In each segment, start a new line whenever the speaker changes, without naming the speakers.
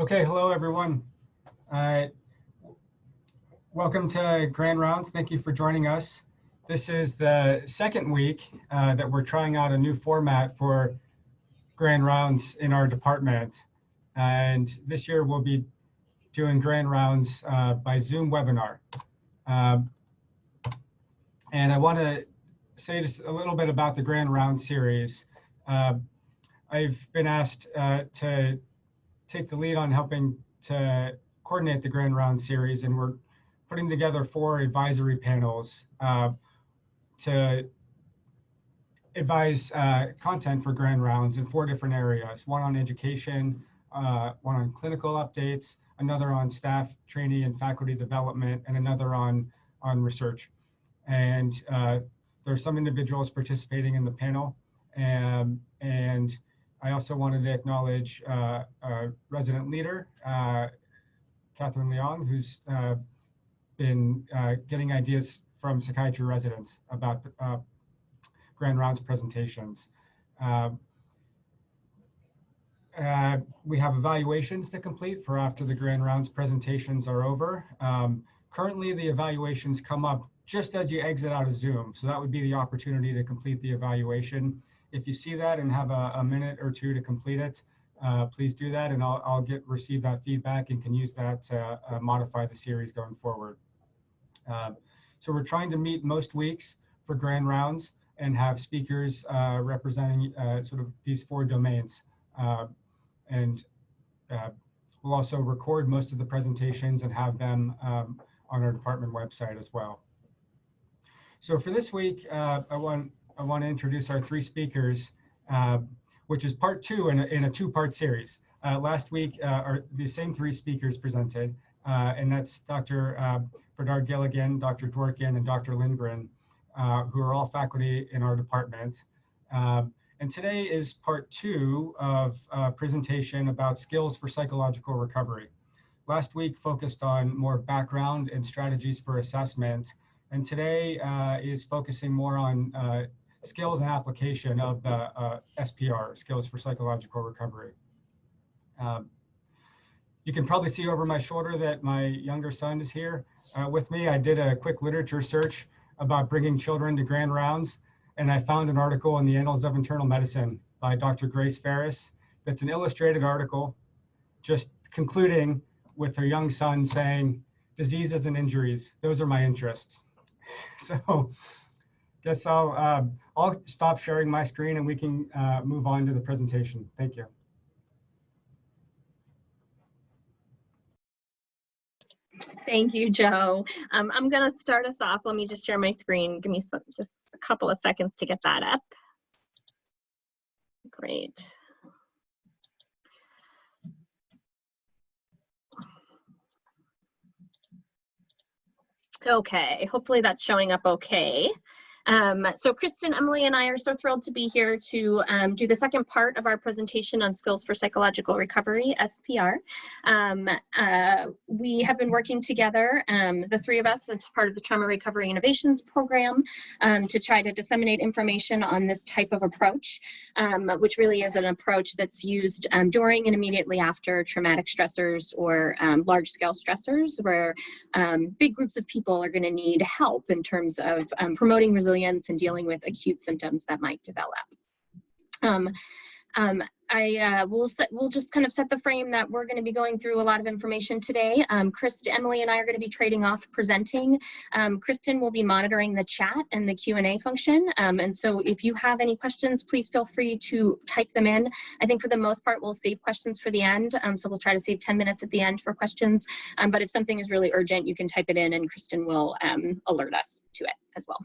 Okay, hello everyone. Welcome to Grand Rounds. Thank you for joining us. This is the second week that we're trying out a new format for Grand Rounds in our department. And this year we'll be doing Grand Rounds by Zoom webinar. And I want to say just a little bit about the Grand Round series. I've been asked to take the lead on helping to coordinate the Grand Round series, and we're putting together 4 advisory panels to advise content for Grand Rounds in 4 different areas. One on education, one on clinical updates, another on staff training and faculty development, and another on research. And there are some individuals participating in the panel, and I also wanted to acknowledge a resident leader, Catherine Leong, who's been getting ideas from psychiatry residents about Grand Rounds presentations. We have evaluations to complete for after the Grand Rounds presentations are over. Currently, the evaluations come up just as you exit out of Zoom, so that would be the opportunity to complete the evaluation. If you see that and have a minute or two to complete it, please do that, and I'll receive that feedback and can use that to modify the series going forward. So we're trying to meet most weeks for Grand Rounds and have speakers representing sort of these 4 domains. And we'll also record most of the presentations and have them on our department website as well. So for this week, I want to introduce our 3 speakers, which is part 2 in a 2-part series. Last week, the same 3 speakers presented, and that's Dr. Bernard Gilligan, Dr. Dworkin, and Dr. Lindgren, who are all faculty in our department. And today is part 2 of a presentation about skills for psychological recovery. Last week focused on more background and strategies for assessment, and today is focusing more on skills and application of the SPR, Skills for Psychological Recovery. You can probably see over my shoulder that my younger son is here with me. I did a quick literature search about bringing children to Grand Rounds, and I found an article in the Annals of Internal Medicine by Dr. Grace Ferris. That's an illustrated article just concluding with her young son saying, "Diseases and injuries, those are my interests." So guess I'll stop sharing my screen and we can move on to the presentation. Thank you.
Thank you, Joe. I'm going to start us off. Let me just share my screen. Give me just a couple of seconds to get that up. Great. Okay, hopefully that's showing up okay. So Kristen, Emily, and I are so thrilled to be here to do the second part of our presentation on skills for psychological recovery, SPR. We have been working together, the 3 of us, that's part of the Trauma Recovery Innovations Program, to try to disseminate information on this type of approach, which really is an approach that's used during and immediately after traumatic stressors or large-scale stressors, where big groups of people are going to need help in terms of promoting resilience and dealing with acute symptoms that might develop. We'll just kind of set the frame that we're going to be going through a lot of information today. Emily and I are going to be trading off presenting. Kristen will be monitoring the chat and the Q&A function. And so if you have any questions, please feel free to type them in. I think for the most part, we'll save questions for the end. So we'll try to save 10 minutes at the end for questions. But if something is really urgent, you can type it in and Kristen will alert us to it as well.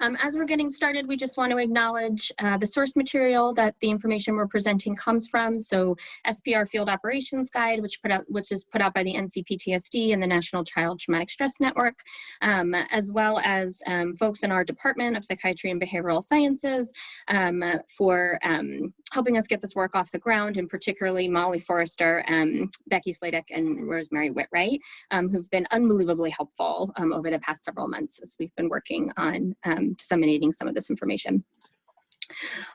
As we're getting started, we just want to acknowledge the source material that the information we're presenting comes from. So SPR Field Operations Guide, which is put out by the NCPTSD and the National Child Traumatic Stress Network, as well as folks in our Department of Psychiatry and Behavioral Sciences for helping us get this work off the ground, and particularly Molly Forrester, Becky Sladek, and Rosemary Whitwright, who've been unbelievably helpful over the past several months as we've been working on disseminating some of this information.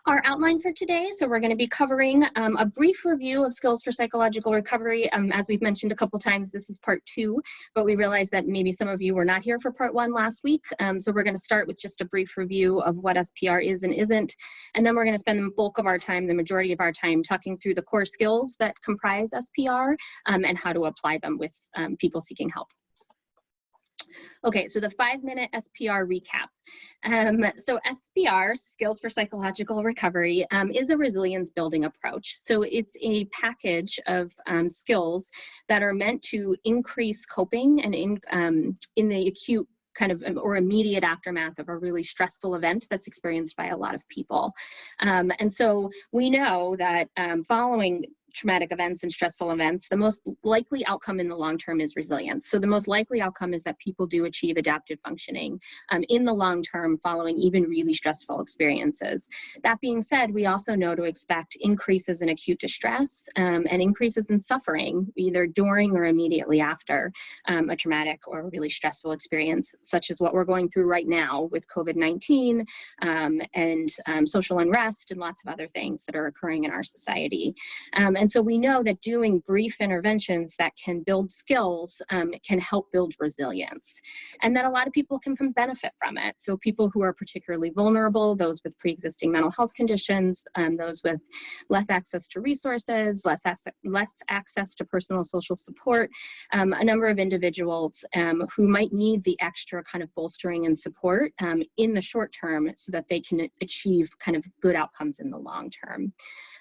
Our outline for today, so we're going to be covering a brief review of skills for psychological recovery. As we've mentioned a couple times, this is part 2, but we realized that maybe some of you were not here for part 1 last week. So we're going to start with just a brief review of what SPR is and isn't, and then we're going to spend the bulk of our time, the majority of our time, talking through the core skills that comprise SPR and how to apply them with people seeking help. Okay, so the 5-minute SPR recap. So SPR, Skills for Psychological Recovery, is a resilience building approach. So it's a package of skills that are meant to increase coping and in the acute kind of or immediate aftermath of a really stressful event that's experienced by a lot of people. And so we know that following traumatic events and stressful events, the most likely outcome in the long term is resilience. So the most likely outcome is that people do achieve adaptive functioning in the long term following even really stressful experiences. That being said, we also know to expect increases in acute distress and increases in suffering either during or immediately after a traumatic or really stressful experience, such as what we're going through right now with COVID-19 and social unrest and lots of other things that are occurring in our society. And so we know that doing brief interventions that can build skills can help build resilience, and that a lot of people can benefit from it. So people who are particularly vulnerable, those with pre-existing mental health conditions, those with less access to resources, less access to personal social support, a number of individuals who might need the extra kind of bolstering and support in the short term so that they can achieve kind of good outcomes in the long term.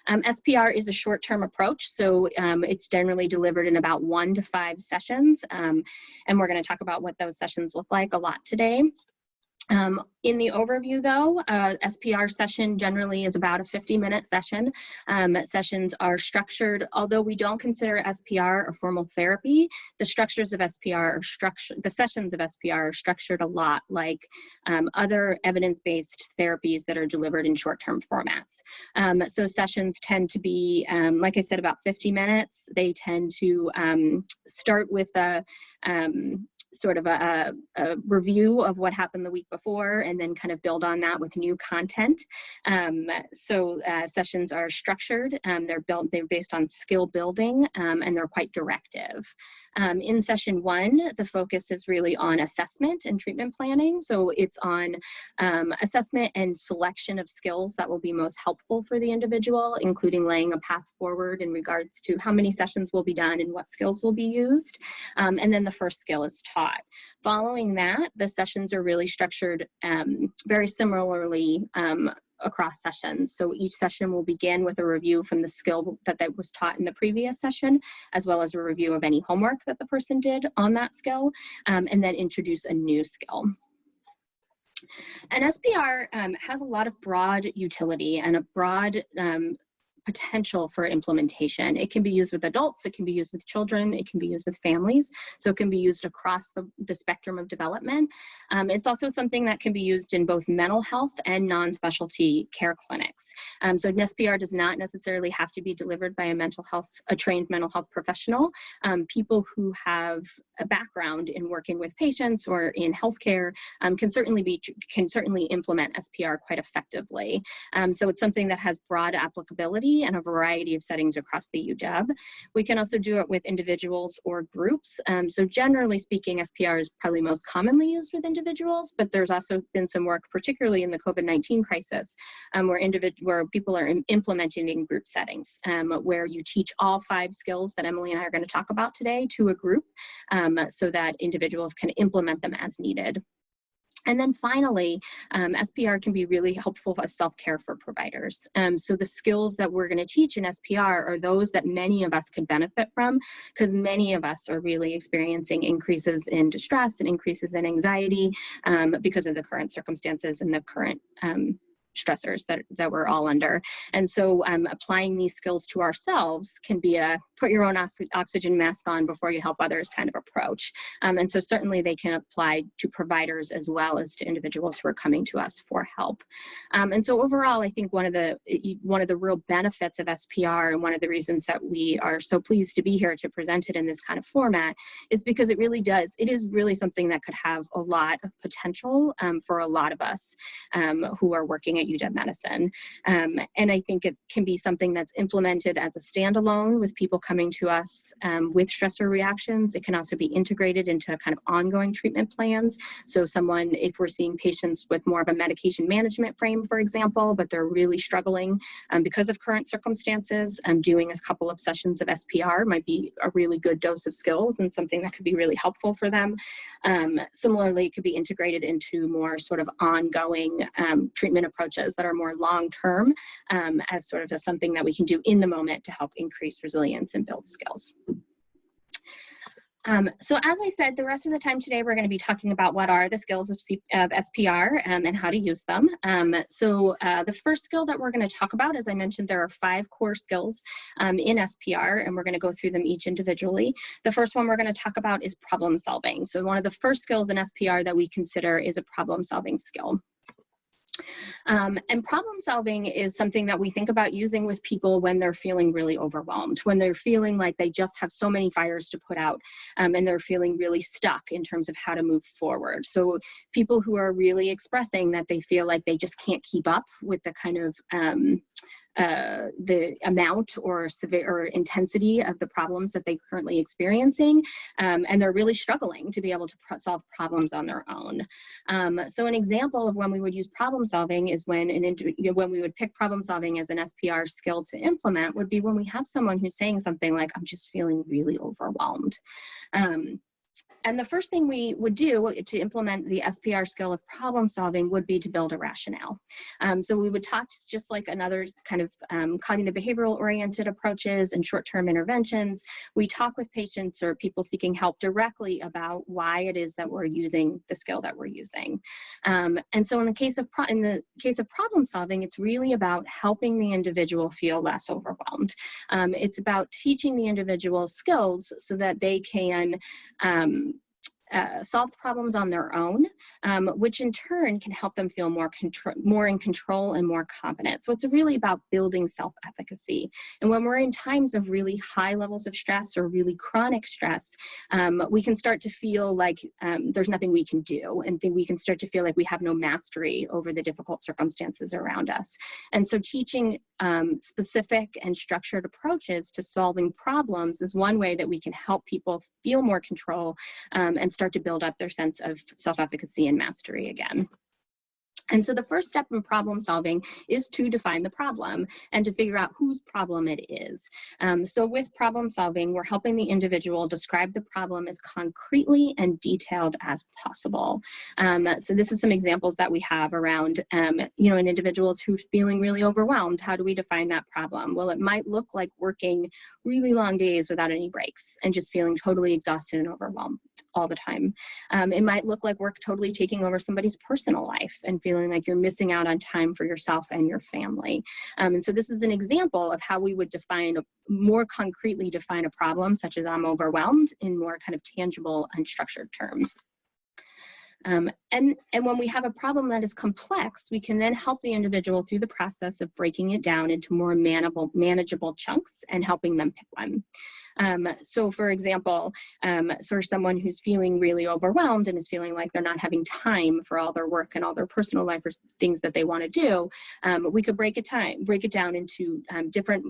SPR is a short-term approach, so it's generally delivered in about 1 to 5 sessions, and we're going to talk about what those sessions look like a lot today. In the overview though, SPR session generally is about a 50-minute session. Sessions are structured, although we don't consider SPR a formal therapy, the structures of SPR are structured, the sessions of SPR are structured a lot like other evidence-based therapies that are delivered in short-term formats. So sessions tend to be, like I said, about 50 minutes. They tend to start with a sort of a review of what happened the week before and then kind of build on that with new content. Sessions are structured, they're based on skill building, and they're quite directive. In session 1, the focus is really on assessment and treatment planning. So it's on assessment and selection of skills that will be most helpful for the individual, including laying a path forward in regards to how many sessions will be done and what skills will be used. And then the first skill is taught. Following that, the sessions are really structured very similarly across sessions. So each session will begin with a review from the skill that was taught in the previous session, as well as a review of any homework that the person did on that skill, and then introduce a new skill. And SPR has a lot of broad utility and a broad potential for implementation. It can be used with adults, it can be used with children, it can be used with families, so it can be used across the spectrum of development. It's also something that can be used in both mental health and non-specialty care clinics. So an SPR does not necessarily have to be delivered by a trained mental health professional. People who have a background in working with patients or in healthcare can certainly implement SPR quite effectively. So it's something that has broad applicability and a variety of settings across the UW. We can also do it with individuals or groups. So generally speaking, SPR is probably most commonly used with individuals, but there's also been some work, particularly in the COVID-19 crisis, where people are implementing in group settings, where you teach all 5 skills that Emily and I are going to talk about today to a group so that individuals can implement them as needed. And then finally, SPR can be really helpful as self-care for providers. So the skills that we're going to teach in SPR are those that many of us could benefit from, because many of us are really experiencing increases in distress and increases in anxiety because of the current circumstances and the current stressors that we're all under. And so applying these skills to ourselves can be a put your own oxygen mask on before you help others kind of approach. And so certainly they can apply to providers as well as to individuals who are coming to us for help. And so overall, I think one of the real benefits of SPR and one of the reasons that we are so pleased to be here to present it in this kind of format is because it is really something that could have a lot of potential for a lot of us who are working at UW Medicine. And I think it can be something that's implemented as a standalone with people coming to us with stressor reactions. It can also be integrated into kind of ongoing treatment plans. So someone, if we're seeing patients with more of a medication management frame, for example, but they're really struggling because of current circumstances, doing a couple of sessions of SPR might be a really good dose of skills and something that could be really helpful for them. Similarly, it could be integrated into more sort of ongoing treatment approaches that are more long-term as sort of something that we can do in the moment to help increase resilience and build skills. So as I said, the rest of the time today, we're going to be talking about what are the skills of SPR and how to use them. The first skill that we're going to talk about, as I mentioned, there are 5 core skills in SPR, and we're going to go through them each individually. The first one we're going to talk about is problem solving. So one of the first skills in SPR that we consider is a problem solving skill. And problem solving is something that we think about using with people when they're feeling really overwhelmed, when they're feeling like they just have so many fires to put out, and they're feeling really stuck in terms of how to move forward. So people who are really expressing that they feel like they just can't keep up with the kind of the amount or intensity of the problems that they're currently experiencing, and they're really struggling to be able to solve problems on their own. So an example of when we would use problem solving is when when we would pick problem solving as an SPR skill to implement would be when we have someone who's saying something like, I'm just feeling really overwhelmed. And the first thing we would do to implement the SPR skill of problem solving would be to build a rationale. So we would talk just like another kind of cognitive behavioral oriented approaches and short-term interventions. We talk with patients or people seeking help directly about why it is that we're using the skill that we're using. And so in the case of problem solving, it's really about helping the individual feel less overwhelmed. It's about teaching the individual skills so that they can solve problems on their own, which in turn can help them feel more in control and more confident. So it's really about building self-efficacy. And when we're in times of really high levels of stress or really chronic stress, we can start to feel like there's nothing we can do, and we can start to feel like we have no mastery over the difficult circumstances around us. And so teaching specific and structured approaches to solving problems is one way that we can help people feel more control and start to build up their sense of self-efficacy and mastery again. And so the first step in problem solving is to define the problem and to figure out whose problem it is. So with problem solving, we're helping the individual describe the problem as concretely and detailed as possible. So this is some examples that we have around, an individual who's feeling really overwhelmed. How do we define that problem? Well, it might look like working really long days without any breaks and just feeling totally exhausted and overwhelmed all the time. It might look like work totally taking over somebody's personal life and feeling like you're missing out on time for yourself and your family. And so this is an example of how we would more concretely define a problem, such as I'm overwhelmed, in more kind of tangible and structured terms. And when we have a problem that is complex, we can then help the individual through the process of breaking it down into more manageable chunks and helping them pick one. So for example, for someone who's feeling really overwhelmed and is feeling like they're not having time for all their work and all their personal life or things that they want to do, we could break it down into different,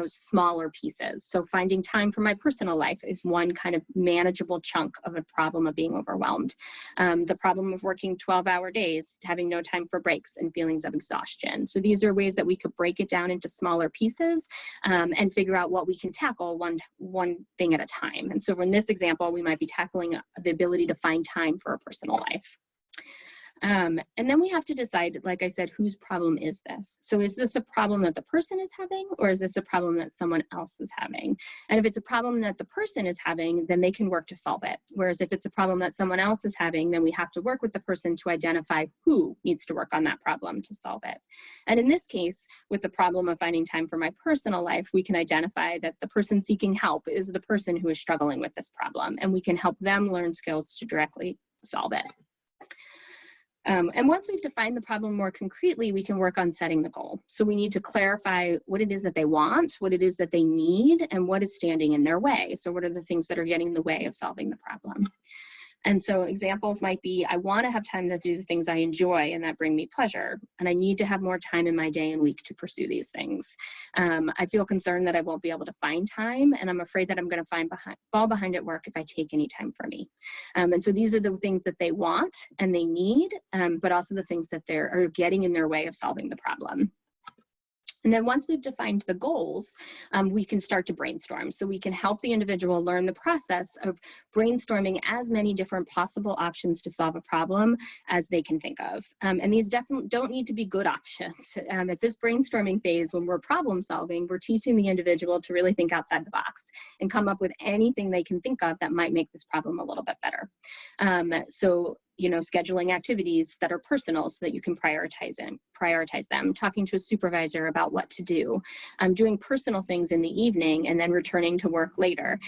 smaller pieces. So finding time for my personal life is one kind of manageable chunk of a problem of being overwhelmed. The problem of working 12-hour days, having no time for breaks and feelings of exhaustion. So these are ways that we could break it down into smaller pieces and figure out what we can tackle one thing at a time. And so in this example, we might be tackling the ability to find time for a personal life. And then we have to decide, like I said, whose problem is this? So is this a problem that the person is having, or is this a problem that someone else is having? And if it's a problem that the person is having, then they can work to solve it. Whereas if it's a problem that someone else is having, then we have to work with the person to identify who needs to work on that problem to solve it. And in this case, with the problem of finding time for my personal life, we can identify that the person seeking help is the person who is struggling with this problem, and we can help them learn skills to directly solve it. And once we've defined the problem more concretely, we can work on setting the goal. So we need to clarify what it is that they want, what it is that they need, and what is standing in their way. So what are the things that are getting in the way of solving the problem? And so examples might be, I want to have time to do the things I enjoy and that bring me pleasure. And I need to have more time in my day and week to pursue these things. I feel concerned that I won't be able to find time, and I'm afraid that I'm going to fall behind at work if I take any time for me. And so these are the things that they want and they need, but also the things that are getting in their way of solving the problem. And then once we've defined the goals, we can start to brainstorm. So we can help the individual learn the process of brainstorming as many different possible options to solve a problem as they can think of. And these definitely don't need to be good options. At this brainstorming phase, when we're problem solving, we're teaching the individual to really think outside the box and come up with anything they can think of that might make this problem a little bit better. So scheduling activities that are personal so that you can prioritize them, talking to a supervisor about what to do, doing personal things in the evening and then returning to work later,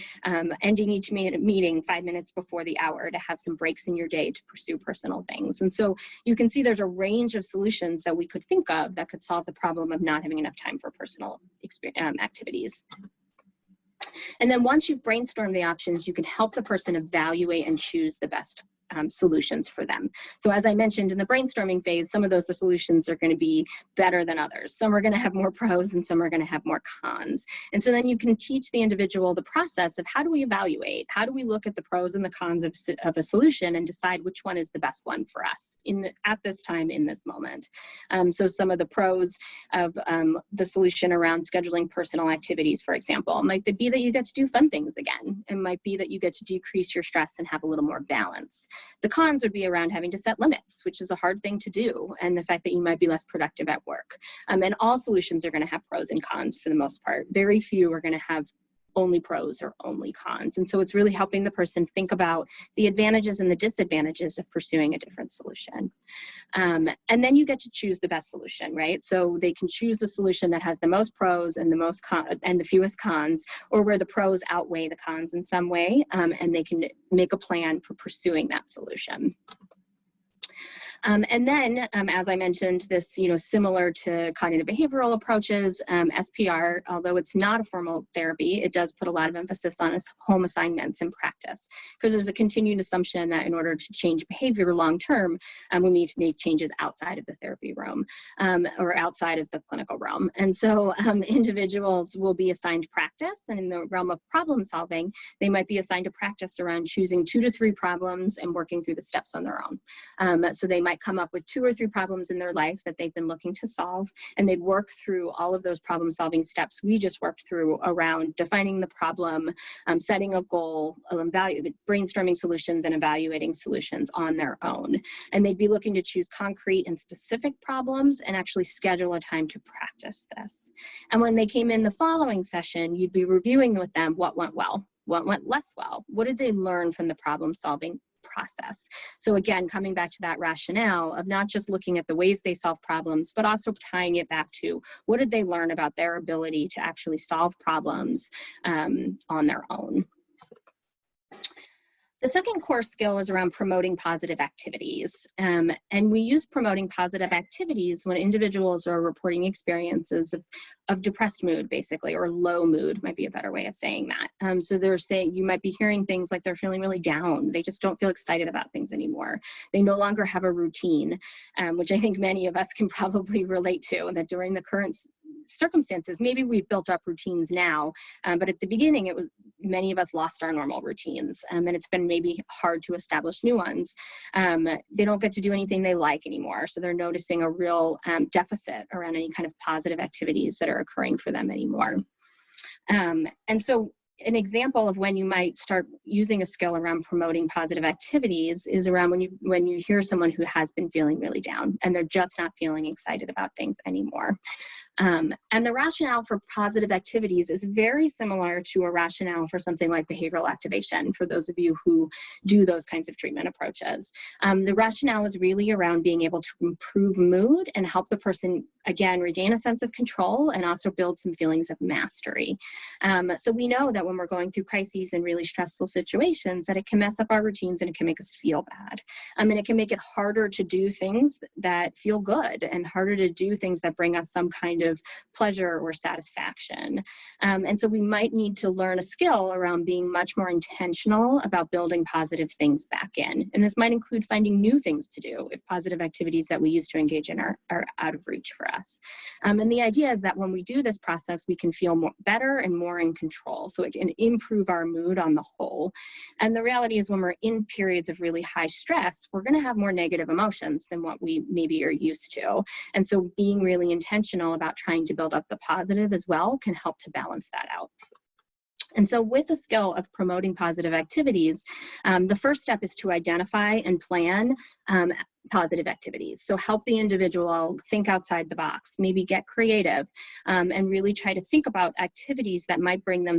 ending each meeting 5 minutes before the hour to have some breaks in your day to pursue personal things. And so you can see there's a range of solutions that we could think of that could solve the problem of not having enough time for personal activities. And then once you've brainstormed the options, you can help the person evaluate and choose the best solutions for them. So as I mentioned in the brainstorming phase, some of those solutions are going to be better than others. Some are going to have more pros and some are going to have more cons. And so then you can teach the individual the process of how do we evaluate? How do we look at the pros and the cons of a solution and decide which one is the best one for us at this time in this moment? So some of the pros of the solution around scheduling personal activities, for example, might be that you get to do fun things again. It might be that you get to decrease your stress and have a little more balance. The cons would be around having to set limits, which is a hard thing to do, and the fact that you might be less productive at work. And all solutions are going to have pros and cons for the most part. Very few are going to have only pros or only cons. And so it's really helping the person think about the advantages and the disadvantages of pursuing a different solution. And then you get to choose the best solution, right? So they can choose the solution that has the most pros and the fewest cons, or where the pros outweigh the cons in some way, and they can make a plan for pursuing that solution. And then, as I mentioned, this, similar to cognitive behavioral approaches, SPR, although it's not a formal therapy, it does put a lot of emphasis on home assignments and practice, because there's a continued assumption that in order to change behavior long-term, we need to make changes outside of the therapy realm or outside of the clinical realm. And so individuals will be assigned practice, and in the realm of problem solving, they might be assigned a practice around choosing 2 to 3 problems and working through the steps on their own. So they might come up with 2 or 3 problems in their life that they've been looking to solve, and they'd work through all of those problem solving steps we just worked through around defining the problem, setting a goal, brainstorming solutions and evaluating solutions on their own. And they'd be looking to choose concrete and specific problems and actually schedule a time to practice this. And when they came in the following session, you'd be reviewing with them what went well, what went less well, what did they learn from the problem solving process. So again, coming back to that rationale of not just looking at the ways they solve problems, but also tying it back to what did they learn about their ability to actually solve problems on their own. The second core skill is around promoting positive activities. And we use promoting positive activities when individuals are reporting experiences of depressed mood, basically, or low mood might be a better way of saying that. So they're saying, you might be hearing things like they're feeling really down. They just don't feel excited about things anymore. They no longer have a routine, which I think many of us can probably relate to, that during the current circumstances, maybe we've built up routines now, but at the beginning, many of us lost our normal routines, and it's been maybe hard to establish new ones. They don't get to do anything they like anymore, so they're noticing a real deficit around any kind of positive activities that are occurring for them anymore. And so an example of when you might start using a skill around promoting positive activities is around when you hear someone who has been feeling really down and they're just not feeling excited about things anymore. And the rationale for positive activities is very similar to a rationale for something like behavioral activation, for those of you who do those kinds of treatment approaches. The rationale is really around being able to improve mood and help the person, again, regain a sense of control and also build some feelings of mastery. So we know that when we're going through crises and really stressful situations, that it can mess up our routines and it can make us feel bad. And it can make it harder to do things that feel good and harder to do things that bring us some kind positive pleasure or satisfaction. And so we might need to learn a skill around being much more intentional about building positive things back in. And this might include finding new things to do if positive activities that we used to engage in are out of reach for us. And the idea is that when we do this process, we can feel better and more in control. So it can improve our mood on the whole. And the reality is when we're in periods of really high stress, we're going to have more negative emotions than what we maybe are used to. And so being really intentional about trying to build up the positive as well can help to balance that out. And so with the skill of promoting positive activities, the first step is to identify and plan positive activities. So help the individual think outside the box, maybe get creative, and really try to think about activities that might bring them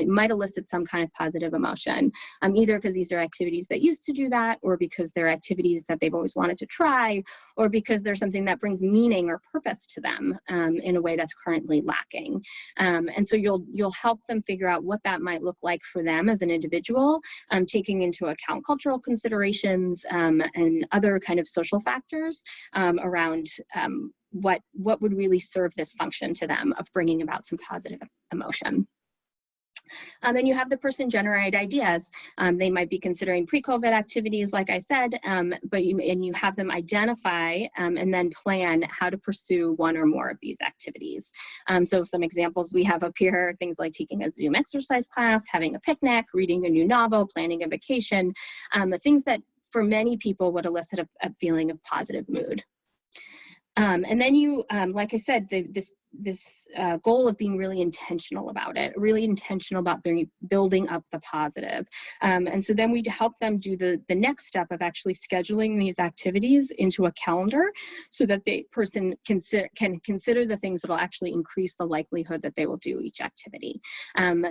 might elicit some kind of positive emotion, either because these are activities that used to do that, or because they're activities that they've always wanted to try, or because there's something that brings meaning or purpose to them in a way that's currently lacking. And so you'll help them figure out what that might look like for them as an individual, taking into account cultural considerations and other kind of social factors around what would really serve this function to them of bringing about some positive emotion. And you have the person generate ideas. They might be considering pre-COVID activities, like I said, but you have them identify and then plan how to pursue one or more of these activities. So some examples we have up here, things like taking a Zoom exercise class, having a picnic, reading a new novel, planning a vacation, things that for many people would elicit a feeling of positive mood. And then you, like I said, this goal of being really intentional about it, really intentional about building up the positive. And so then we help them do the next step of actually scheduling these activities into a calendar so that the person can consider the things that will actually increase the likelihood that they will do each activity.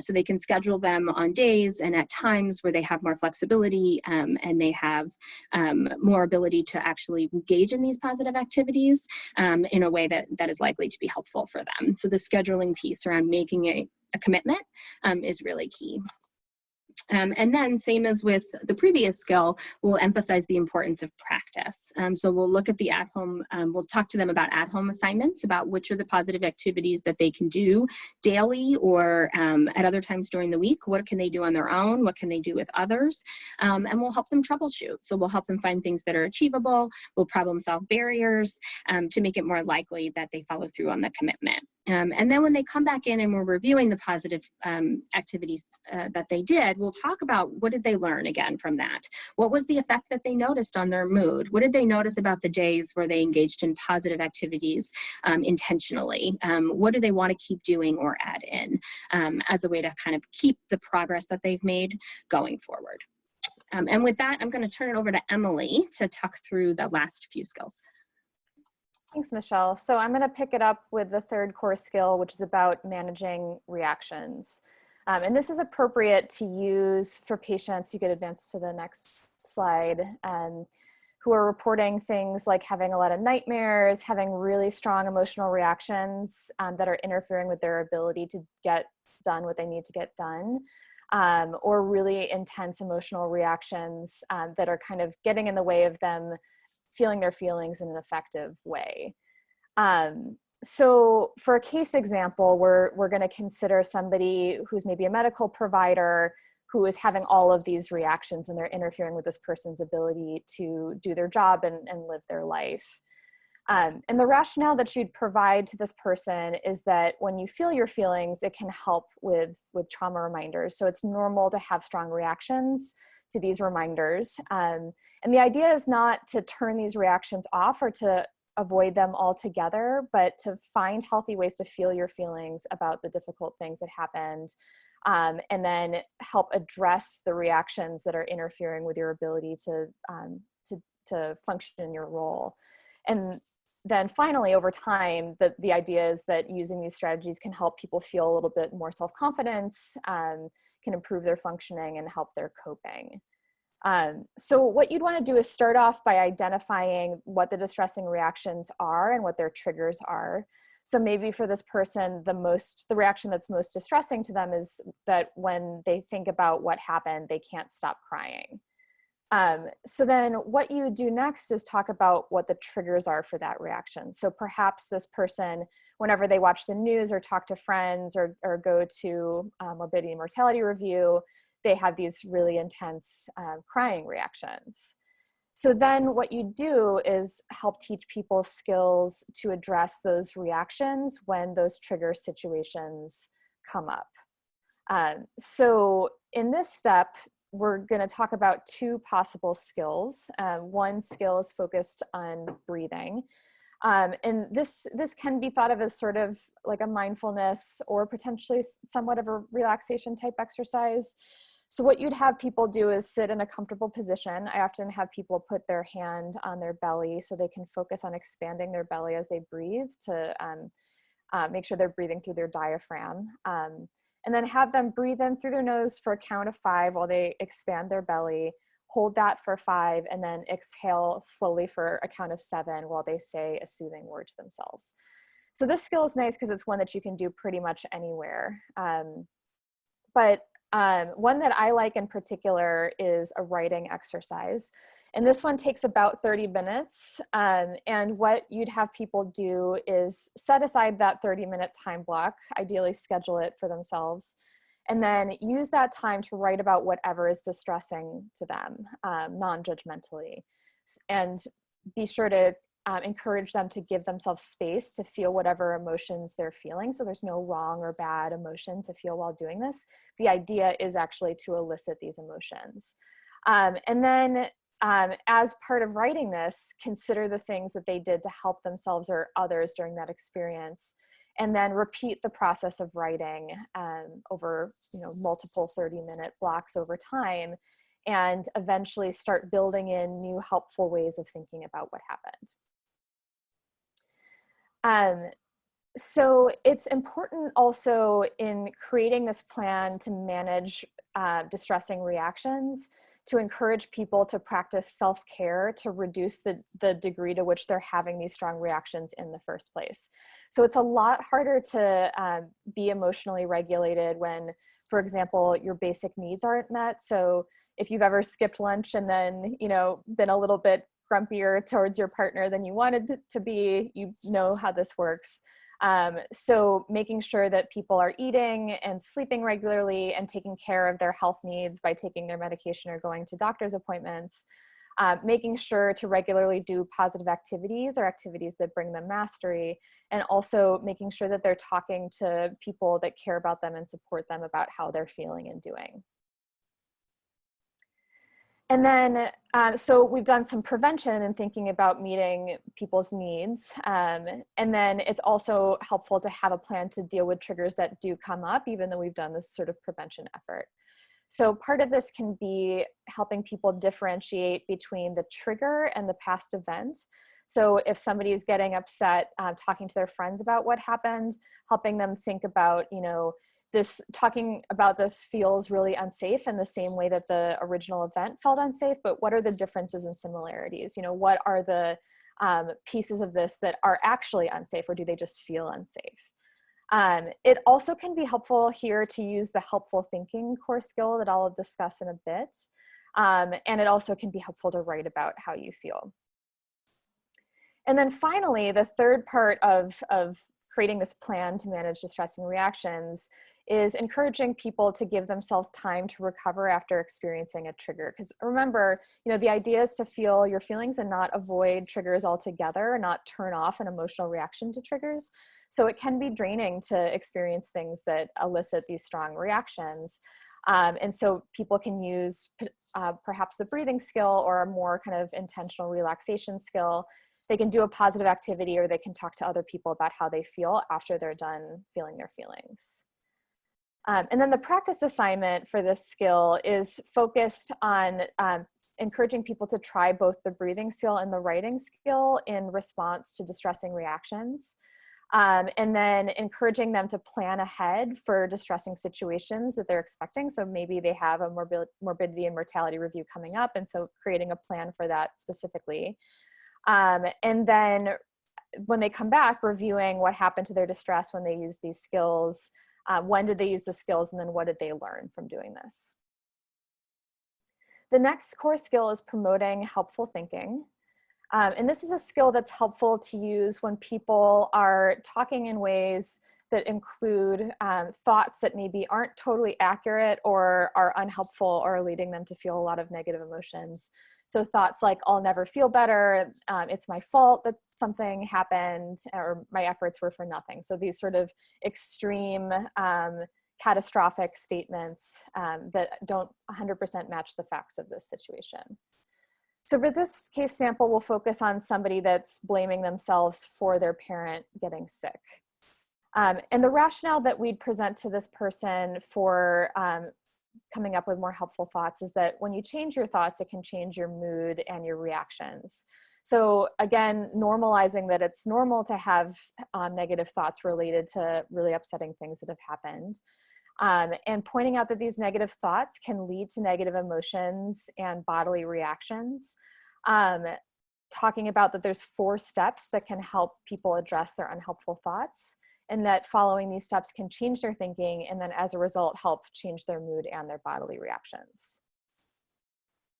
So they can schedule them on days and at times where they have more flexibility and they have more ability to actually engage in these positive activities in a way that is likely to be helpful for them. So the scheduling piece around making a commitment is really key. And then same as with the previous skill, we'll emphasize the importance of practice. So we'll look at the at-home, we'll talk to them about at-home assignments, about which are the positive activities that they can do daily or at other times during the week. What can they do on their own? What can they do with others? And we'll help them troubleshoot. So we'll help them find things that are achievable. We'll problem solve barriers to make it more likely that they follow through on the commitment. And then when they come back in and we're reviewing the positive activities that they did, we'll talk about what did they learn again from that? What was the effect that they noticed on their mood? What did they notice about the days where they engaged in positive activities intentionally? What do they want to keep doing or add in as a way to kind of keep the progress that they've made going forward? And with that, I'm going to turn it over to Emily to talk through the last few skills.
Thanks, Michelle. So I'm going to pick it up with the third core skill, which is about managing reactions. And this is appropriate to use for patients, if you could advance to the next slide, who are reporting things like having a lot of nightmares, having really strong emotional reactions that are interfering with their ability to get done what they need to get done, or really intense emotional reactions that are kind of getting in the way of them feeling their feelings in an effective way. So for a case example, we're going to consider somebody who's maybe a medical provider who is having all of these reactions and they're interfering with this person's ability to do their job and live their life. And the rationale that you'd provide to this person is that when you feel your feelings, it can help with trauma reminders. So it's normal to have strong reactions to these reminders. And the idea is not to turn these reactions off or to avoid them altogether, but to find healthy ways to feel your feelings about the difficult things that happened, and then help address the reactions that are interfering with your ability to function in your role. And then finally, over time, the idea is that using these strategies can help people feel a little bit more self-confidence, can improve their functioning and help their coping. So what you'd want to do is start off by identifying what the distressing reactions are and what their triggers are. So maybe for this person, the reaction that's most distressing to them is that when they think about what happened, they can't stop crying. So then what you do next is talk about what the triggers are for that reaction. So perhaps this person, whenever they watch the news or talk to friends or go to morbidity and mortality review, they have these really intense crying reactions. So then what you do is help teach people skills to address those reactions when those trigger situations come up. So in this step, we're going to talk about two possible skills. One skill is focused on breathing. And this can be thought of as sort of like a mindfulness or potentially somewhat of a relaxation type exercise. So what you'd have people do is sit in a comfortable position. I often have people put their hand on their belly so they can focus on expanding their belly as they breathe to make sure they're breathing through their diaphragm. And then have them breathe in through their nose for a count of 5 while they expand their belly, hold that for 5, and then exhale slowly for a count of 7 while they say a soothing word to themselves. So this skill is nice because it's one that you can do pretty much anywhere. But one that I like in particular is a writing exercise. And this one takes about 30 minutes. And what you'd have people do is set aside that 30-minute time block, ideally schedule it for themselves, and then use that time to write about whatever is distressing to them, non-judgmentally. And be sure to encourage them to give themselves space to feel whatever emotions they're feeling. So there's no wrong or bad emotion to feel while doing this. The idea is actually to elicit these emotions. And then as part of writing this, consider the things that they did to help themselves or others during that experience. And then repeat the process of writing over multiple 30-minute blocks over time, and eventually start building in new helpful ways of thinking about what happened. So it's important also in creating this plan to manage distressing reactions to encourage people to practice self-care to reduce the degree to which they're having these strong reactions in the first place. So it's a lot harder to be emotionally regulated when, for example, your basic needs aren't met. So if you've ever skipped lunch and then, been a little bit grumpier towards your partner than you wanted to be, you know how this works. So making sure that people are eating and sleeping regularly and taking care of their health needs by taking their medication or going to doctor's appointments, making sure to regularly do positive activities or activities that bring them mastery, and also making sure that they're talking to people that care about them and support them about how they're feeling and doing. And then, so we've done some prevention and thinking about meeting people's needs. And then it's also helpful to have a plan to deal with triggers that do come up, even though we've done this sort of prevention effort. So part of this can be helping people differentiate between the trigger and the past event. So if somebody is getting upset, talking to their friends about what happened, helping them think about, talking about this feels really unsafe in the same way that the original event felt unsafe, but what are the differences and similarities? What are the pieces of this that are actually unsafe, or do they just feel unsafe? It also can be helpful here to use the helpful thinking core skill that I'll discuss in a bit. And it also can be helpful to write about how you feel. And then finally, the third part of creating this plan to manage distressing reactions is encouraging people to give themselves time to recover after experiencing a trigger. Because remember, the idea is to feel your feelings and not avoid triggers altogether, not turn off an emotional reaction to triggers. So it can be draining to experience things that elicit these strong reactions. And so people can use perhaps the breathing skill or a more kind of intentional relaxation skill. They can do a positive activity, or they can talk to other people about how they feel after they're done feeling their feelings. And then the practice assignment for this skill is focused on encouraging people to try both the breathing skill and the writing skill in response to distressing reactions. And then encouraging them to plan ahead for distressing situations that they're expecting. So maybe they have a morbidity and mortality review coming up, and so creating a plan for that specifically. And then when they come back, reviewing what happened to their distress when they use these skills, when did they use the skills, and then what did they learn from doing this? The next core skill is promoting helpful thinking. And this is a skill that's helpful to use when people are talking in ways that include thoughts that maybe aren't totally accurate or are unhelpful or leading them to feel a lot of negative emotions. So thoughts like, I'll never feel better, it's my fault that something happened, or my efforts were for nothing. So these sort of extreme catastrophic statements that don't 100% match the facts of this situation. So for this case sample, we'll focus on somebody that's blaming themselves for their parent getting sick. And the rationale that we'd present to this person for coming up with more helpful thoughts is that when you change your thoughts, it can change your mood and your reactions. So again, normalizing that it's normal to have negative thoughts related to really upsetting things that have happened. And pointing out that these negative thoughts can lead to negative emotions and bodily reactions. Talking about that there's 4 steps that can help people address their unhelpful thoughts, and that following these steps can change their thinking, and then as a result, help change their mood and their bodily reactions.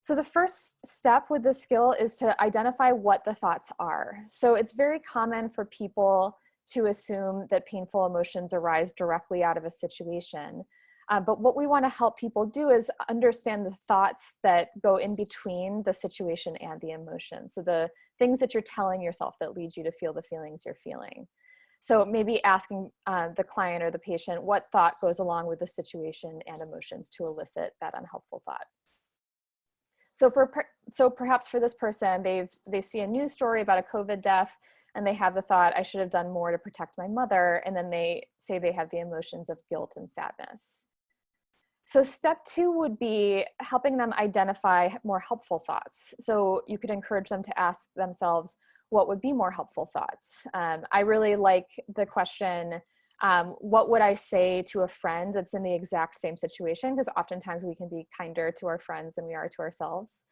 So the first step with this skill is to identify what the thoughts are. So it's very common for people to assume that painful emotions arise directly out of a situation. But what we want to help people do is understand the thoughts that go in between the situation and the emotion. So the things that you're telling yourself that lead you to feel the feelings you're feeling. So maybe asking the client or the patient what thought goes along with the situation and emotions to elicit that unhelpful thought. So perhaps for this person, they see a news story about a COVID death, and they have the thought, I should have done more to protect my mother. And then they say they have the emotions of guilt and sadness. So step 2 would be helping them identify more helpful thoughts. So you could encourage them to ask themselves, what would be more helpful thoughts? I really like the question, what would I say to a friend that's in the exact same situation? Because oftentimes we can be kinder to our friends than we are to ourselves.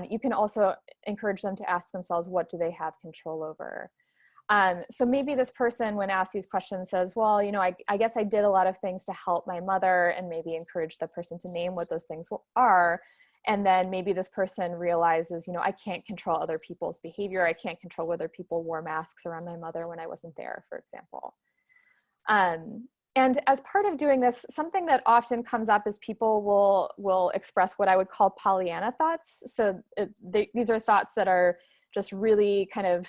You can also encourage them to ask themselves, what do they have control over? So maybe this person, when asked these questions, says, well, you know, I guess I did a lot of things to help my mother, and maybe encourage the person to name what those things are. And then maybe this person realizes, you know, I can't control other people's behavior. I can't control whether people wore masks around my mother when I wasn't there, for example. And as part of doing this, something that often comes up is people will express what I would call Pollyanna thoughts. So these are thoughts that are just really kind of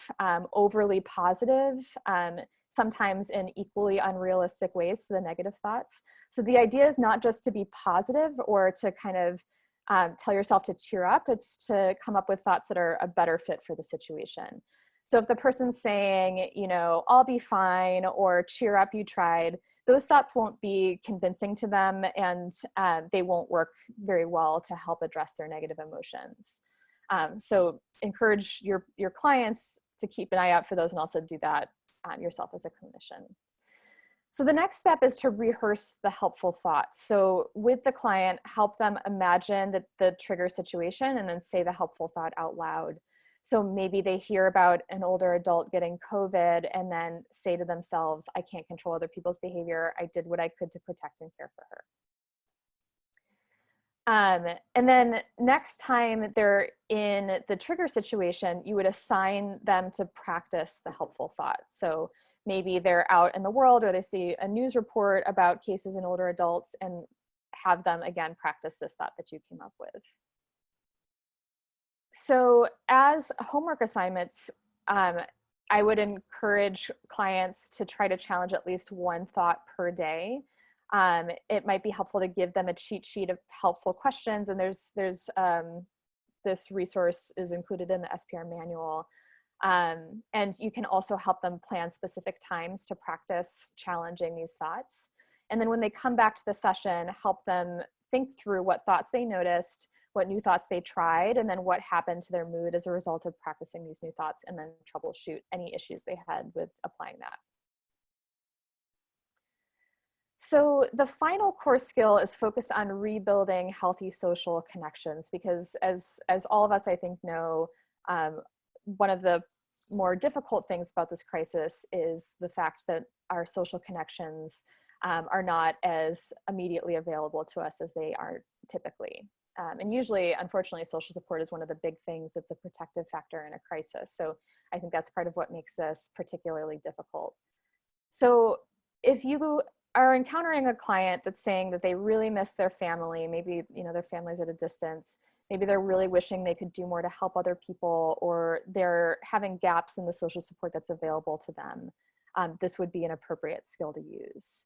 overly positive, sometimes in equally unrealistic ways to the negative thoughts. So the idea is not just to be positive or to kind of tell yourself to cheer up, it's to come up with thoughts that are a better fit for the situation. So if the person's saying, you know, I'll be fine, or cheer up, you tried, those thoughts won't be convincing to them, and they won't work very well to help address their negative emotions. So encourage your clients to keep an eye out for those, and also do that yourself as a clinician. So the next step is to rehearse the helpful thoughts. So with the client, help them imagine the trigger situation and then say the helpful thought out loud. So maybe they hear about an older adult getting COVID and then say to themselves, I can't control other people's behavior. I did what I could to protect and care for her. And then next time they're in the trigger situation, you would assign them to practice the helpful thought. So maybe they're out in the world, or they see a news report about cases in older adults, and have them again practice this thought that you came up with. So as homework assignments, I would encourage clients to try to challenge at least one thought per day. It might be helpful to give them a cheat sheet of helpful questions, and there's this resource is included in the SPR manual. And you can also help them plan specific times to practice challenging these thoughts. And then when they come back to the session, help them think through what thoughts they noticed, what new thoughts they tried, and then what happened to their mood as a result of practicing these new thoughts, and then troubleshoot any issues they had with applying that. So the final core skill is focused on rebuilding healthy social connections, because as all of us, I think, know, one of the more difficult things about this crisis is the fact that our social connections are not as immediately available to us as they are typically. And usually, unfortunately, social support is one of the big things that's a protective factor in a crisis. So I think that's part of what makes this particularly difficult. So if you are encountering a client that's saying that they really miss their family, maybe, you know, their family's at a distance, maybe they're really wishing they could do more to help other people, or they're having gaps in the social support that's available to them, this would be an appropriate skill to use.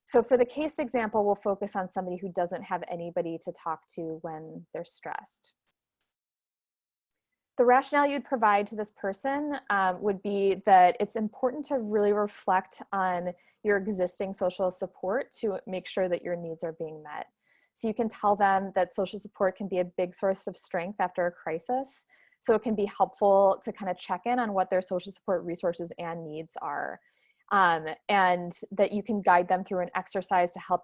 So for the case example, we'll focus on somebody who doesn't have anybody to talk to when they're stressed. The rationale you'd provide to this person would be that it's important to really reflect on your existing social support to make sure that your needs are being met. So you can tell them that social support can be a big source of strength after a crisis. So it can be helpful to kind of check in on what their social support resources and needs are. And that you can guide them through an exercise to help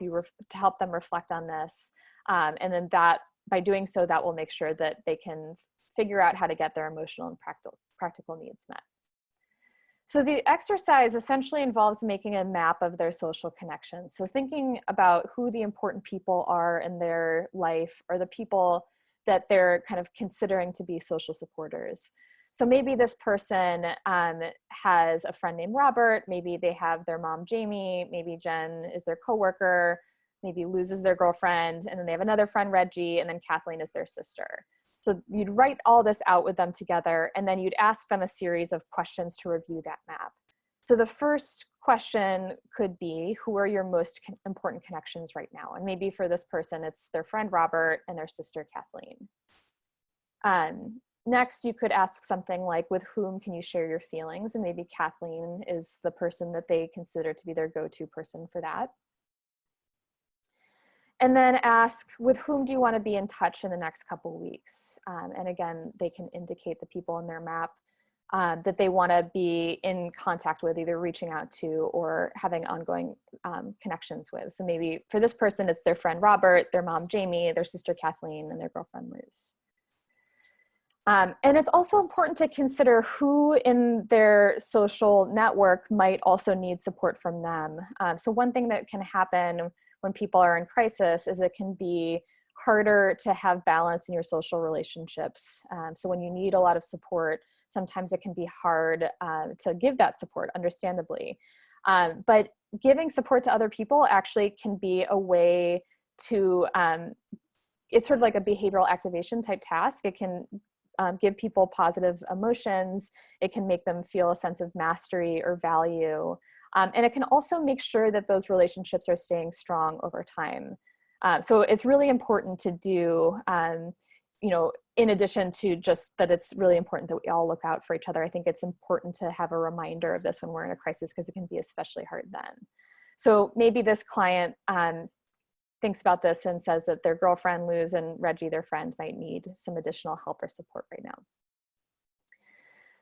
them reflect on this. And then that, by doing so, that will make sure that they can figure out how to get their emotional and practical needs met. So the exercise essentially involves making a map of their social connections. So thinking about who the important people are in their life, or the people that they're kind of considering to be social supporters. So maybe this person has a friend named Robert, maybe they have their mom, Jamie, maybe Jen is their coworker, maybe Luz is their girlfriend, and then they have another friend, Reggie, and then Kathleen is their sister. So you'd write all this out with them together, and then you'd ask them a series of questions to review that map. So the first question could be, who are your most important connections right now? And maybe for this person, it's their friend Robert and their sister Kathleen. Next, you could ask something like, with whom can you share your feelings? And maybe Kathleen is the person that they consider to be their go-to person for that. And then ask, with whom do you want to be in touch in the next couple of weeks? And again, they can indicate the people in their map that they want to be in contact with, either reaching out to or having ongoing connections with. So maybe for this person, it's their friend Robert, their mom Jamie, their sister Kathleen, and their girlfriend Luz. And it's also important to consider who in their social network might also need support from them. So one thing that can happen when people are in crisis is it can be harder to have balance in your social relationships. So when you need a lot of support, sometimes it can be hard to give that support, understandably. But giving support to other people actually can be a way to, it's sort of like a behavioral activation type task. It can give people positive emotions. It can make them feel a sense of mastery or value. And it can also make sure that those relationships are staying strong over time. So it's really important to do, you know, in addition to just that it's really important that we all look out for each other. I think it's important to have a reminder of this when we're in a crisis, because it can be especially hard then. So maybe this client thinks about this and says that their girlfriend, Luz, and Reggie, their friend, might need some additional help or support right now.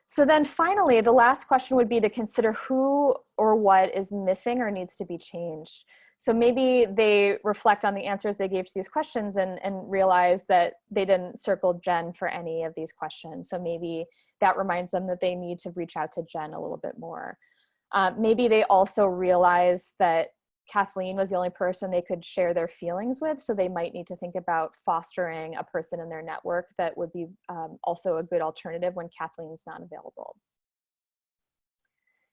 So then finally, the last question would be to consider who or what is missing or needs to be changed. So maybe they reflect on the answers they gave to these questions and realize that they didn't circle Jen for any of these questions. So maybe that reminds them that they need to reach out to Jen a little bit more. Maybe they also realize that Kathleen was the only person they could share their feelings with, so they might need to think about fostering a person in their network that would be also a good alternative when Kathleen's not available.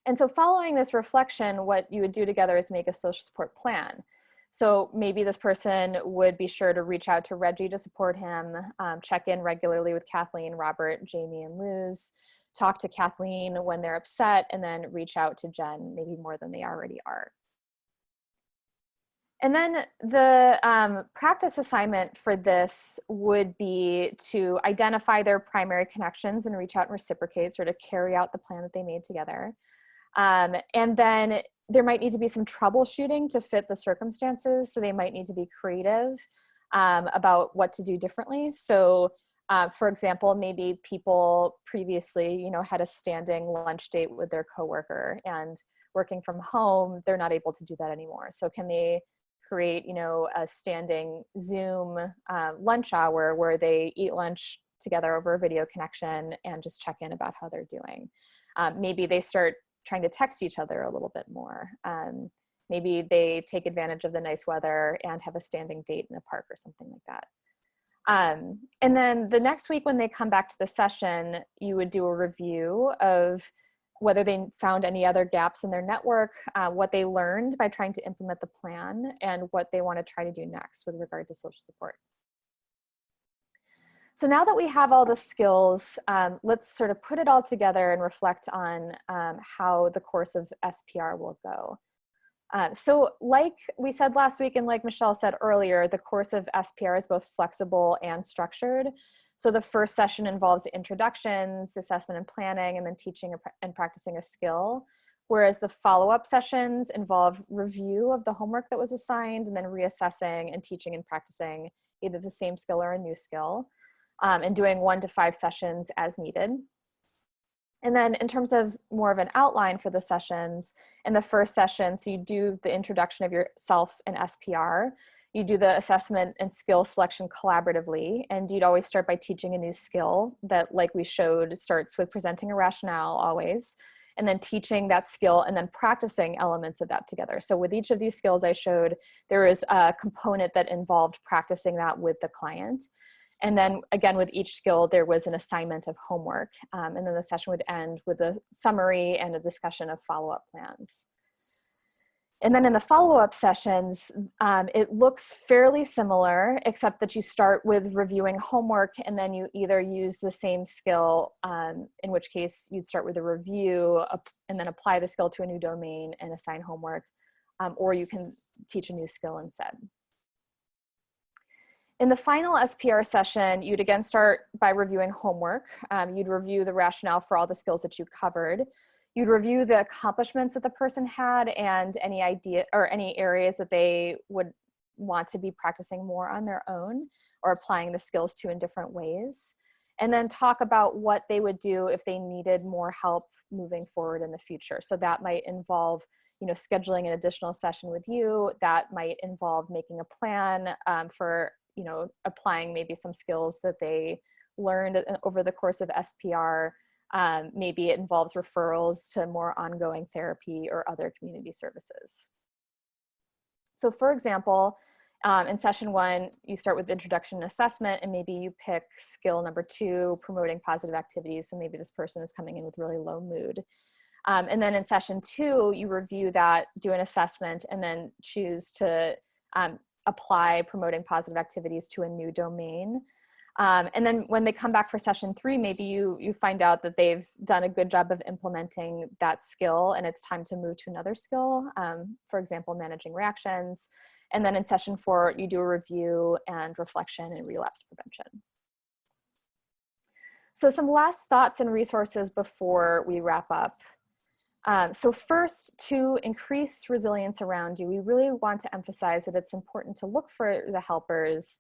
And so following this reflection, what you would do together is make a social support plan. So maybe this person would be sure to reach out to Reggie to support him, check in regularly with Kathleen, Robert, Jamie, and Luz, talk to Kathleen when they're upset, and then reach out to Jen maybe more than they already are. And then the practice assignment for this would be to identify their primary connections and reach out and reciprocate, sort of carry out the plan that they made together. And then there might need to be some troubleshooting to fit the circumstances. So they might need to be creative about what to do differently. So for example, maybe people previously, you know, had a standing lunch date with their coworker, and working from home, they're not able to do that anymore. So can they create, you know, a standing Zoom lunch hour where they eat lunch together over a video connection and just check in about how they're doing. Maybe they start trying to text each other a little bit more. Maybe they take advantage of the nice weather and have a standing date in a park or something like that. And then the next week when they come back to the session, you would do a review of whether they found any other gaps in their network, what they learned by trying to implement the plan, and what they want to try to do next with regard to social support. So now that we have all the skills, let's sort of put it all together and reflect on how the course of SPR will go. So like we said last week, and like Michelle said earlier, the course of SPR is both flexible and structured. So the first session involves introductions, assessment and planning, and then teaching and practicing a skill. Whereas the follow-up sessions involve review of the homework that was assigned, and then reassessing and teaching and practicing either the same skill or a new skill, and doing 1 to 5 sessions as needed. And then in terms of more of an outline for the sessions, in the first session, so you do the introduction of yourself in SPR, you do the assessment and skill selection collaboratively, and you'd always start by teaching a new skill that, like we showed, starts with presenting a rationale always, and then teaching that skill and then practicing elements of that together. So with each of these skills I showed, there is a component that involved practicing that with the client. And then again, with each skill, there was an assignment of homework. And then the session would end with a summary and a discussion of follow-up plans. And then in the follow-up sessions, it looks fairly similar, except that you start with reviewing homework, and then you either use the same skill, in which case you'd start with a review and then apply the skill to a new domain and assign homework, or you can teach a new skill instead. In the final SPR session, you'd again start by reviewing homework. You'd review the rationale for all the skills that you covered. You'd review the accomplishments that the person had and any idea or any areas that they would want to be practicing more on their own or applying the skills to in different ways. And then talk about what they would do if they needed more help moving forward in the future. So that might involve, scheduling an additional session with you. That might involve making a plan for applying maybe some skills that they learned over the course of SPR. Maybe it involves referrals to more ongoing therapy or other community services. So for example, in session 1, you start with introduction and assessment, and maybe you pick skill number 2, promoting positive activities. So maybe this person is coming in with really low mood. And then in session 2, you review that, do an assessment, and then choose to apply promoting positive activities to a new domain. And then when they come back for session 3, maybe you find out that they've done a good job of implementing that skill and it's time to move to another skill, for example, managing reactions. And then in session 4, you do a review and reflection and relapse prevention. So some last thoughts and resources before we wrap up. So first, to increase resilience around you, we really want to emphasize that it's important to look for the helpers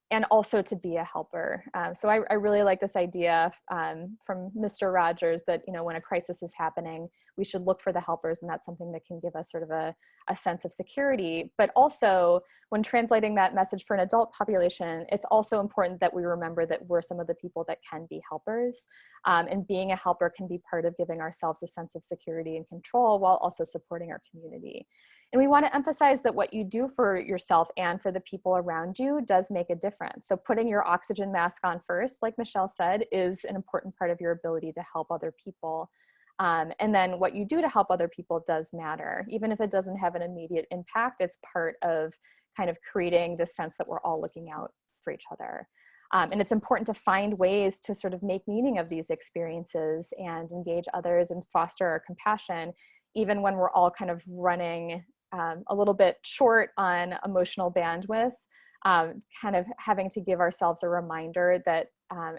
and also to be a helper. So I really like this idea from Mr. Rogers that, when a crisis is happening, we should look for the helpers, and that's something that can give us sort of a sense of security. But also, when translating that message for an adult population, it's also important that we remember that we're some of the people that can be helpers. And being a helper can be part of giving ourselves a sense of security and control while also supporting our community. And we want to emphasize that what you do for yourself and for the people around you does make a difference. So putting your oxygen mask on first, like Michelle said, is an important part of your ability to help other people. And then what you do to help other people does matter. Even if it doesn't have an immediate impact, it's part of kind of creating this sense that we're all looking out for each other. And it's important to find ways to sort of make meaning of these experiences and engage others and foster our compassion, even when we're all kind of running a little bit short on emotional bandwidth, kind of having to give ourselves a reminder that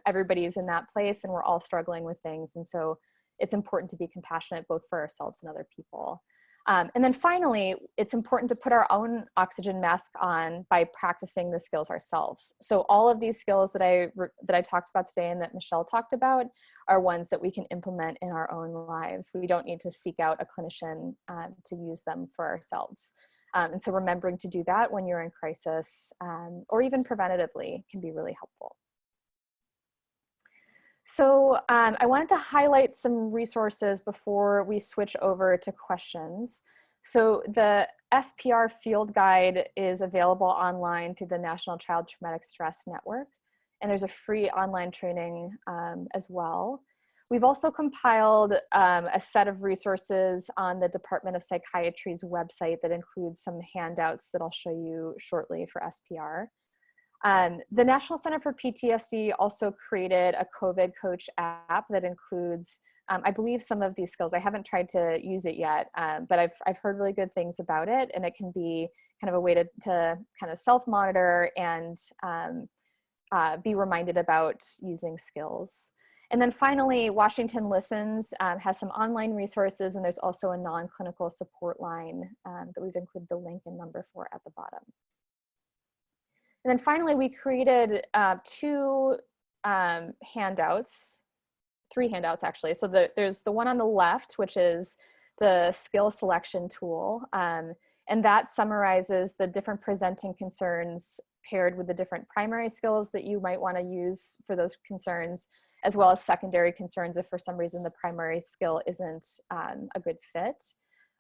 everybody's in that place and we're all struggling with things. And so it's important to be compassionate both for ourselves and other people. And then finally, it's important to put our own oxygen mask on by practicing the skills ourselves. So all of these skills that I talked about today and that Michelle talked about are ones that we can implement in our own lives. We don't need to seek out a clinician to use them for ourselves. And so remembering to do that when you're in crisis or even preventatively can be really helpful. So I wanted to highlight some resources before we switch over to questions. So the SPR field guide is available online through the National Child Traumatic Stress Network, and there's a free online training as well. We've also compiled a set of resources on the Department of Psychiatry's website that includes some handouts that I'll show you shortly for SPR. The National Center for PTSD also created a COVID Coach app that includes, I believe, some of these skills. I haven't tried to use it yet, but I've heard really good things about it, and it can be kind of a way to kind of self-monitor and be reminded about using skills. And then finally, Washington Listens has some online resources, and there's also a non-clinical support line that we've included the link and number for at the bottom. And then finally, we created three handouts actually. So there's the one on the left, which is the skill selection tool. And that summarizes the different presenting concerns paired with the different primary skills that you might want to use for those concerns, as well as secondary concerns if for some reason the primary skill isn't a good fit,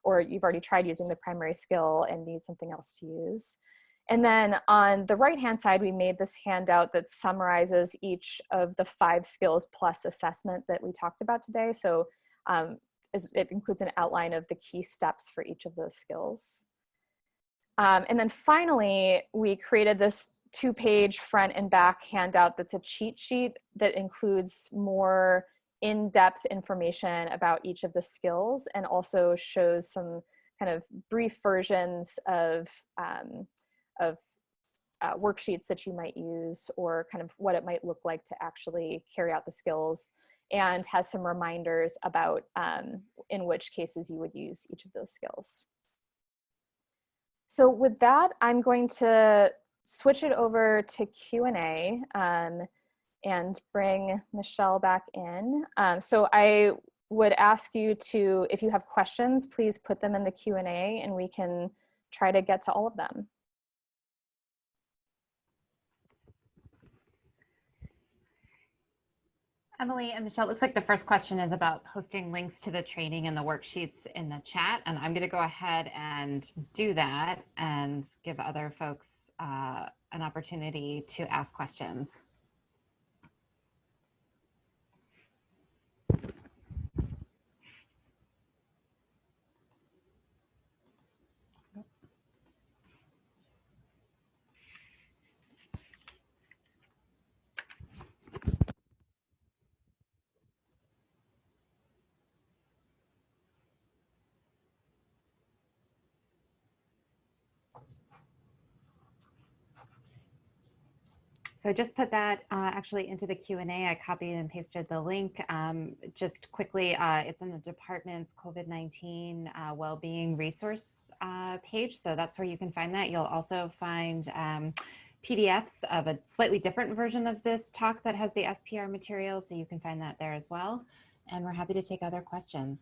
or you've already tried using the primary skill and need something else to use. And then on the right-hand side, we made this handout that summarizes each of the 5 skills plus assessment that we talked about today. So it includes an outline of the key steps for each of those skills. And then finally, we created this 2-page front and back handout that's a cheat sheet that includes more in-depth information about each of the skills, and also shows some kind of brief versions of worksheets that you might use, or kind of what it might look like to actually carry out the skills, and has some reminders about in which cases you would use each of those skills. So with that, I'm going to switch it over to Q&A and bring Michelle back in. So I would ask you to, if you have questions, please put them in the Q&A and we can try to get to all of them.
Emily and Michelle, it looks like the first question is about posting links to the training and the worksheets in the chat. And I'm going to go ahead and do that and give other folks an opportunity to ask questions. So just put that actually into the Q&A. I copied and pasted the link. Just quickly, it's in the department's COVID-19 well-being resource page. So that's where you can find that. You'll also find PDFs of a slightly different version of this talk that has the SPR material. So you can find that there as well. And we're happy to take other questions.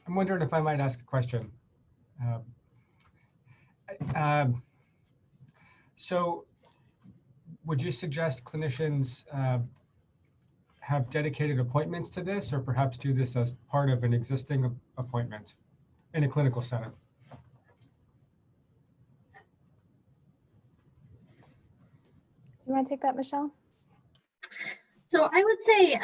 I'm wondering if I might ask a question. So would you suggest clinicians have dedicated appointments to this, or perhaps do this as part of an existing appointment in a clinical setting?
Do you want to take that, Michelle?
So I would say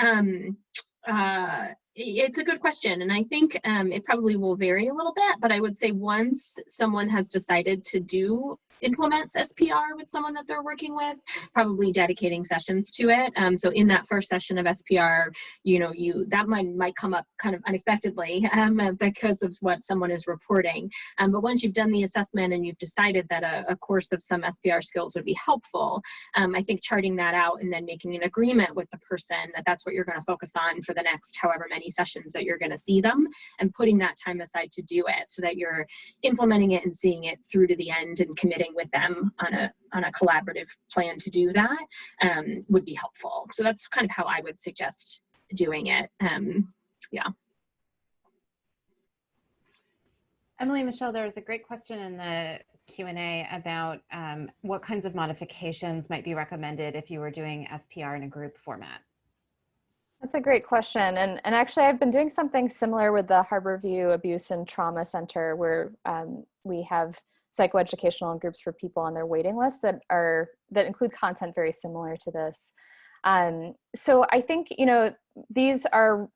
it's a good question, and I think it probably will vary a little bit, but I would say once someone has decided to implement SPR with someone that they're working with, probably dedicating sessions to it. So in that first session of SPR, that might come up kind of unexpectedly because of what someone is reporting. But once you've done the assessment and you've decided that a course of some SPR skills would be helpful, I think charting that out and then making an agreement with the person that that's what you're going to focus on for the next however many many sessions that you're going to see them, and putting that time aside to do it so that you're implementing it and seeing it through to the end and committing with them on a collaborative plan to do that would be helpful. So that's kind of how I would suggest doing it. Yeah.
Emily, Michelle, there was a great question in the Q&A about what kinds of modifications might be recommended if you were doing SPR in a group format.
That's a great question. And actually, I've been doing something similar with the Harborview Abuse and Trauma Center, where we have psychoeducational groups for people on their waiting list that include content very similar to this. So I think, these are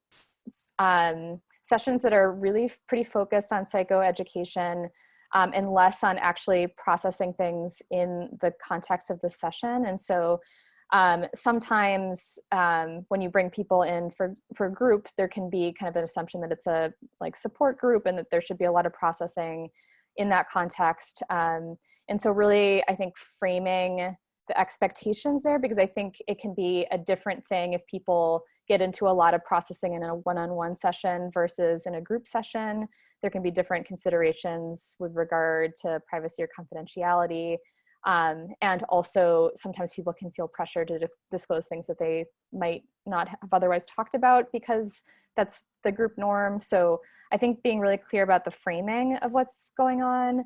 sessions that are really pretty focused on psychoeducation and less on actually processing things in the context of the session. And so sometimes when you bring people in for a group, there can be kind of an assumption that it's a support group and that there should be a lot of processing in that context. And so really, I think framing the expectations there, because I think it can be a different thing if people get into a lot of processing in a one-on-one session versus in a group session. There can be different considerations with regard to privacy or confidentiality. And also sometimes people can feel pressure to disclose things that they might not have otherwise talked about because that's the group norm. So I think being really clear about the framing of what's going on,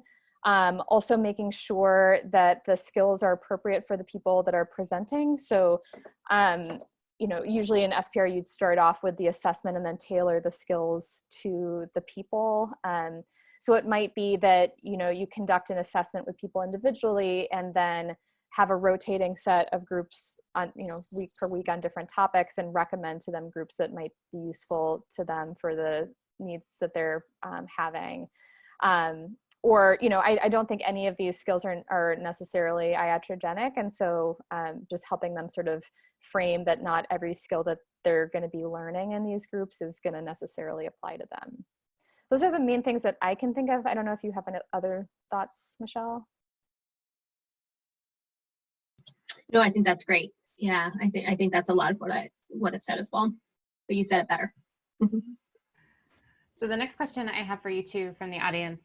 also making sure that the skills are appropriate for the people that are presenting. So, usually in SPR, you'd start off with the assessment and then tailor the skills to the people. So it might be that, you conduct an assessment with people individually and then have a rotating set of groups on, week per week on different topics and recommend to them groups that might be useful to them for the needs that they're having. Or, I don't think any of these skills are necessarily iatrogenic. And so just helping them sort of frame that not every skill that they're going to be learning in these groups is going to necessarily apply to them. Those are the main things that I can think of. I don't know if you have any other thoughts, Michelle?
No, I think that's great. Yeah, I think that's a lot of what I've said as well, but you said it better.
So the next question I have for you two from the audience,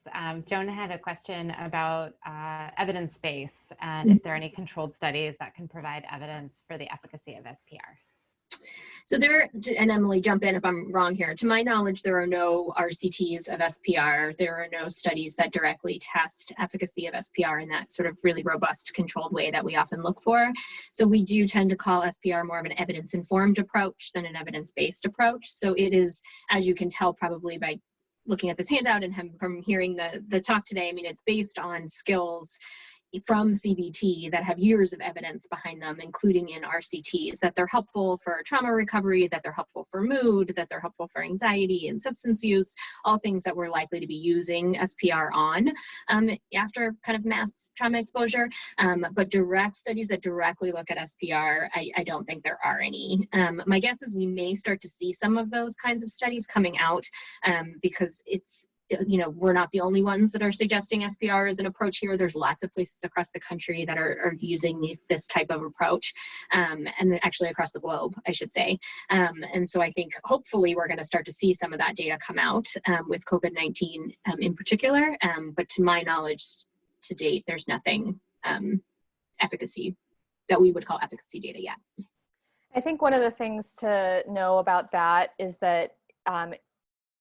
Joan had a question about evidence base and if there are any controlled studies that can provide evidence for the efficacy of SPR.
So and Emily, jump in if I'm wrong here. To my knowledge, there are no RCTs of SPR. There are no studies that directly test efficacy of SPR in that sort of really robust controlled way that we often look for. So we do tend to call SPR more of an evidence-informed approach than an evidence-based approach. So it is, as you can tell probably by looking at this handout and from hearing the talk today, I mean, it's based on skills from CBT that have years of evidence behind them, including in RCTs, that they're helpful for trauma recovery, that they're helpful for mood, that they're helpful for anxiety and substance use, all things that we're likely to be using SPR on after kind of mass trauma exposure. But direct studies that directly look at SPR, I don't think there are any. My guess is we may start to see some of those kinds of studies coming out because it's, we're not the only ones that are suggesting SPR as an approach here. There's lots of places across the country that are using this type of approach, and actually across the globe, I should say. And so I think hopefully we're going to start to see some of that data come out with COVID-19 in particular. But to my knowledge, to date, there's nothing efficacy that we would call efficacy data yet.
I think one of the things to know about that is that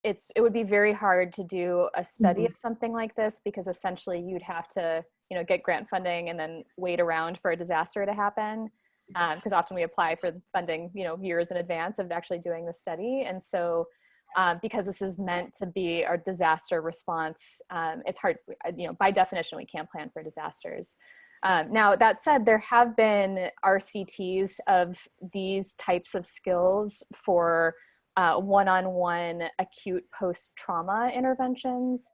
it would be very hard to do a study of something like this, because essentially you'd have to, get grant funding and then wait around for a disaster to happen. Because often we apply for funding, years in advance of actually doing the study. And so because this is meant to be our disaster response, it's hard, by definition, we can't plan for disasters. Now, that said, there have been RCTs of these types of skills for one-on-one acute post-trauma interventions.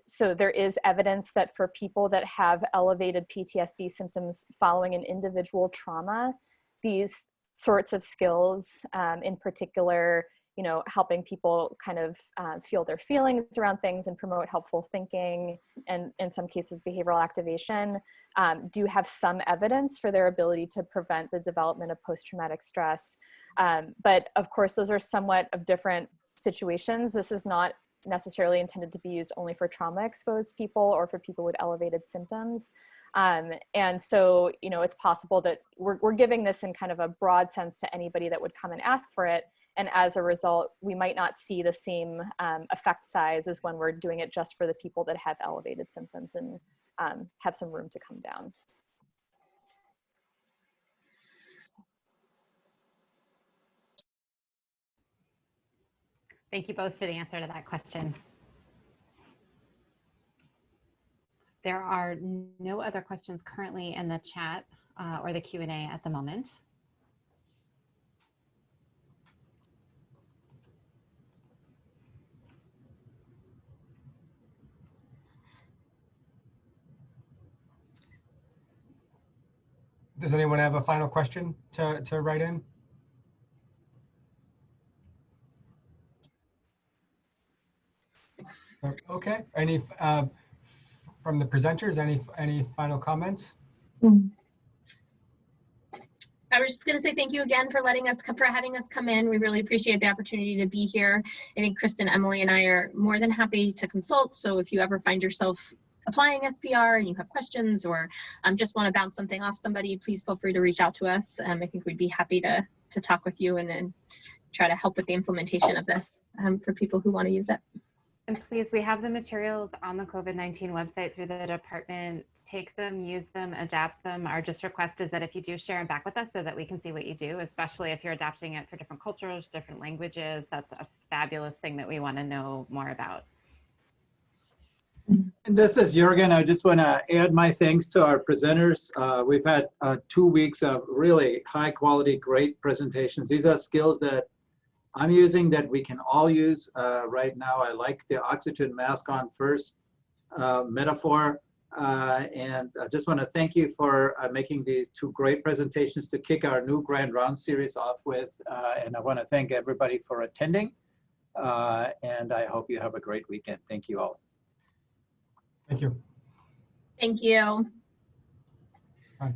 So there is evidence that for people that have elevated PTSD symptoms following an individual trauma, these sorts of skills in particular you know, helping people kind of feel their feelings around things and promote helpful thinking, and in some cases behavioral activation, do have some evidence for their ability to prevent the development of post-traumatic stress. But of course, those are somewhat of different situations. This is not necessarily intended to be used only for trauma exposed people or for people with elevated symptoms. And so, you know, it's possible that we're giving this in kind of a broad sense to anybody that would come and ask for it. And as a result, we might not see the same effect size as when we're doing it just for the people that have elevated symptoms and have some room to come down.
Thank you both for the answer to that question. There are no other questions currently in the chat or the Q&A at the moment.
Does anyone have a final question to write in? Okay. Any from the presenters? Any final comments?
I was just going to say thank you again for having us come in. We really appreciate the opportunity to be here. I think Kristen, Emily, and I are more than happy to consult. So if you ever find yourself applying SPR and you have questions or just want to bounce something off somebody, please feel free to reach out to us. I think we'd be happy to talk with you and then try to help with the implementation of this for people who want to use it.
And please, we have the materials on the COVID-19 website through the department. Take them, use them, adapt them. Our just request is that if you do share them back with us so that we can see what you do, especially if you're adapting it for different cultures, different languages. That's a fabulous thing that we want to know more about.
And this is Jürgen. I just want to add my thanks to our presenters. We've had 2 weeks of really high quality, great presentations. These are skills that I'm using that we can all use right now. I like the oxygen mask on first metaphor. And I just want to thank you for making these 2 great presentations to kick our new Grand Round series off with. And I want to thank everybody for attending. And I hope you have a great weekend. Thank you all.
Thank you.
Thank you.
Bye.